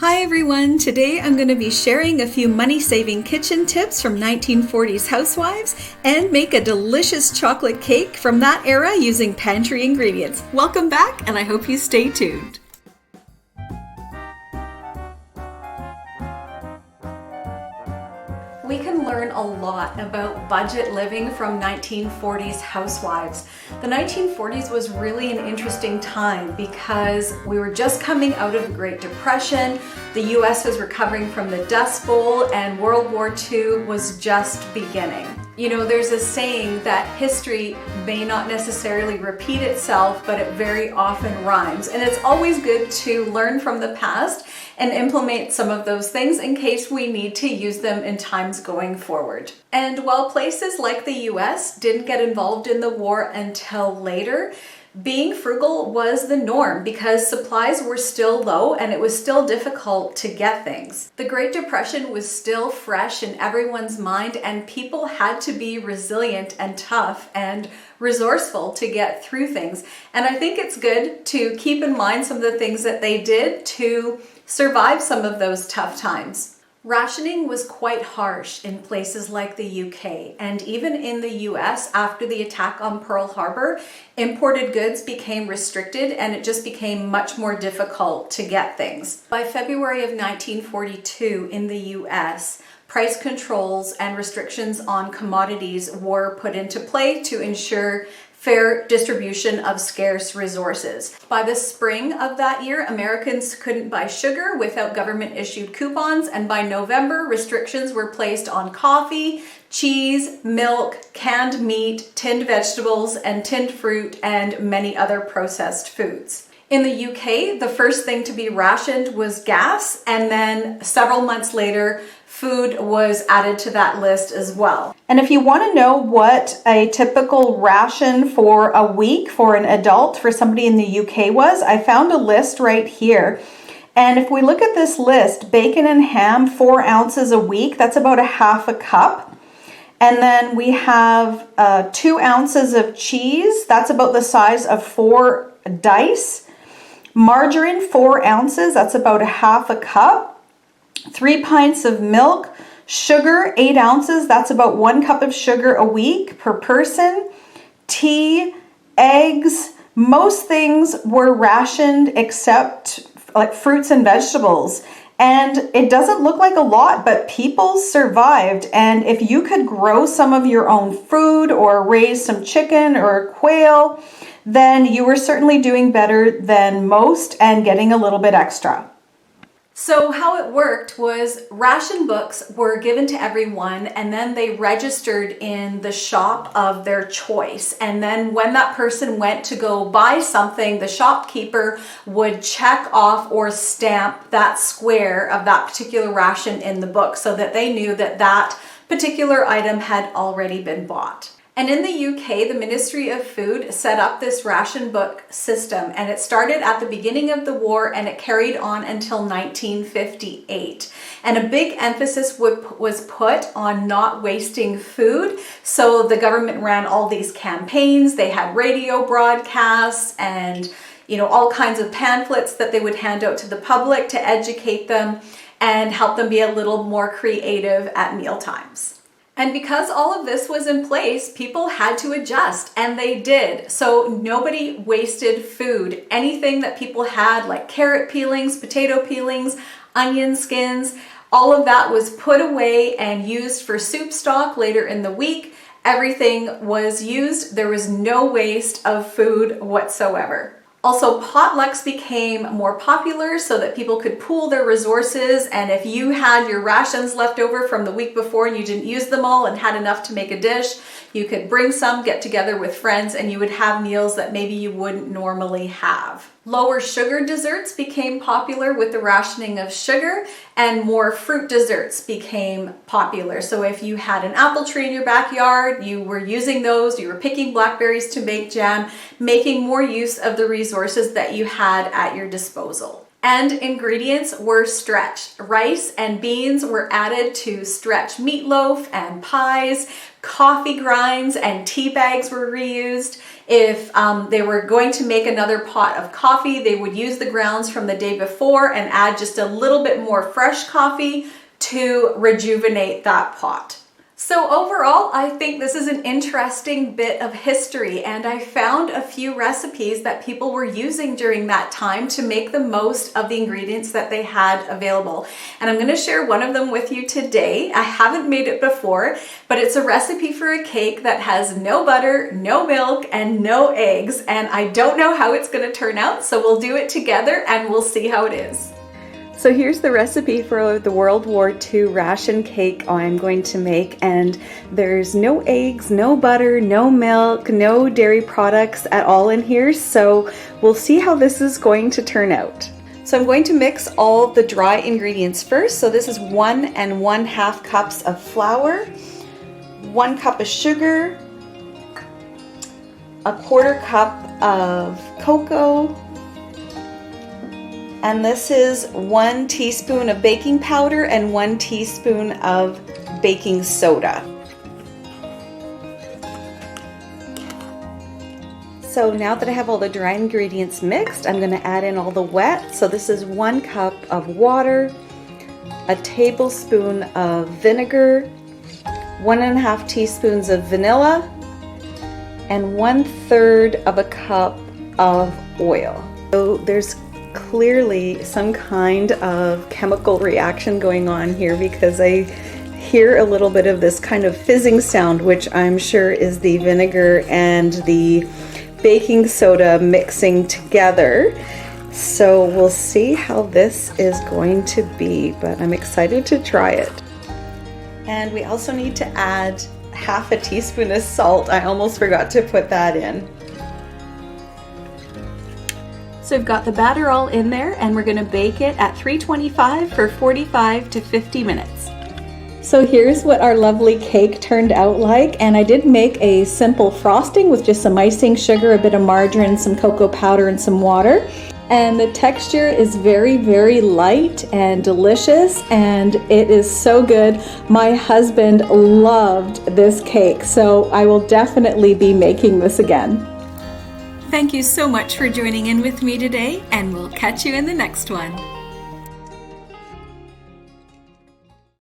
Hi everyone! Today I'm going to be sharing a few money-saving kitchen tips from 1940s Housewives and make a delicious chocolate cake from that era using pantry ingredients. Welcome back and I hope you stay tuned. We can learn a lot about budget living from 1940s housewives. The 1940s was really an interesting time because we were just coming out of the Great Depression, the US was recovering from the Dust Bowl, and World War II was just beginning. You know, there's a saying that history may not necessarily repeat itself, but it very often rhymes. And it's always good to learn from the past and implement some of those things in case we need to use them in times going forward. And while places like the US didn't get involved in the war until later, being frugal was the norm because supplies were still low and it was still difficult to get things. The Great Depression was still fresh in everyone's mind and people had to be resilient and tough and resourceful to get through things. And I think it's good to keep in mind some of the things that they did to survive some of those tough times. Rationing was quite harsh in places like the UK, and even in the US after the attack on Pearl Harbor, imported goods became restricted and it just became much more difficult to get things. By February of 1942 in the US, price controls and restrictions on commodities were put into play to ensure fair distribution of scarce resources. By the spring of that year, Americans couldn't buy sugar without government-issued coupons, and by November, restrictions were placed on coffee, cheese, milk, canned meat, tinned vegetables, and tinned fruit, and many other processed foods. In the UK, the first thing to be rationed was gas, and then several months later, food was added to that list as well. And if you want to know what a typical ration for a week for an adult for somebody in the UK was, I found a list right here. And if we look at this list, bacon and ham, 4 ounces a week, that's about a half a cup. And then we have 2 ounces of cheese, that's about the size of 4 dice. Margarine, 4 ounces, that's about a half a cup. 3 pints of milk. Sugar, 8 ounces, that's about 1 cup of sugar a week per person. Tea, eggs, most things were rationed except like fruits and vegetables. And it doesn't look like a lot, but people survived. And if you could grow some of your own food or raise some chicken or quail, then you were certainly doing better than most and getting a little bit extra. So how it worked was ration books were given to everyone and then they registered in the shop of their choice. And then when that person went to go buy something, the shopkeeper would check off or stamp that square of that particular ration in the book so that they knew that that particular item had already been bought. And in the UK, the Ministry of Food set up this ration book system, and it started at the beginning of the war and it carried on until 1958. And a big emphasis was put on not wasting food. So the government ran all these campaigns. They had radio broadcasts and, all kinds of pamphlets that they would hand out to the public to educate them and help them be a little more creative at mealtimes. And because all of this was in place, people had to adjust, and they did. So nobody wasted food. Anything that people had, like carrot peelings, potato peelings, onion skins, all of that was put away and used for soup stock later in the week. Everything was used. There was no waste of food whatsoever. Also, potlucks became more popular so that people could pool their resources, and if you had your rations left over from the week before and you didn't use them all and had enough to make a dish, you could bring some, get together with friends, and you would have meals that maybe you wouldn't normally have. Lower sugar desserts became popular with the rationing of sugar, and more fruit desserts became popular. So if you had an apple tree in your backyard, you were using those, you were picking blackberries to make jam, making more use of the resources that you had at your disposal. And ingredients were stretched. Rice and beans were added to stretch meatloaf and pies. Coffee grinds and tea bags were reused. If they were going to make another pot of coffee, they would use the grounds from the day before and add just a little bit more fresh coffee to rejuvenate that pot. So overall, I think this is an interesting bit of history, and I found a few recipes that people were using during that time to make the most of the ingredients that they had available. And I'm going to share one of them with you today. I haven't made it before, but it's a recipe for a cake that has no butter, no milk, and no eggs, and I don't know how it's going to turn out, so we'll do it together and we'll see how it is. So here's the recipe for the World War II ration cake I'm going to make, and there's no eggs, no butter, no milk, no dairy products at all in here, so we'll see how this is going to turn out. So I'm going to mix all the dry ingredients first. So this is 1 1/2 cups of flour, 1 cup of sugar, 1/4 cup of cocoa, and this is 1 teaspoon of baking powder and 1 teaspoon of baking soda. So now that I have all the dry ingredients mixed, I'm going to add in all the wet. So this is 1 cup of water, a tablespoon of vinegar, 1 1/2 teaspoons of vanilla, and 1/3 of a cup of oil. So there's clearly some kind of chemical reaction going on here because I hear a little bit of this kind of fizzing sound, which I'm sure is the vinegar and the baking soda mixing together. So we'll see how this is going to be, but I'm excited to try it. And we also need to add 1/2 teaspoon of salt. I almost forgot to put that in. So we've got the batter all in there, and we're going to bake it at 325 for 45 to 50 minutes. So here's what our lovely cake turned out like, and I did make a simple frosting with just some icing, sugar, a bit of margarine, some cocoa powder, and some water. And the texture is very, very light and delicious, and it is so good. My husband loved this cake, so I will definitely be making this again. Thank you so much for joining in with me today, and we'll catch you in the next one.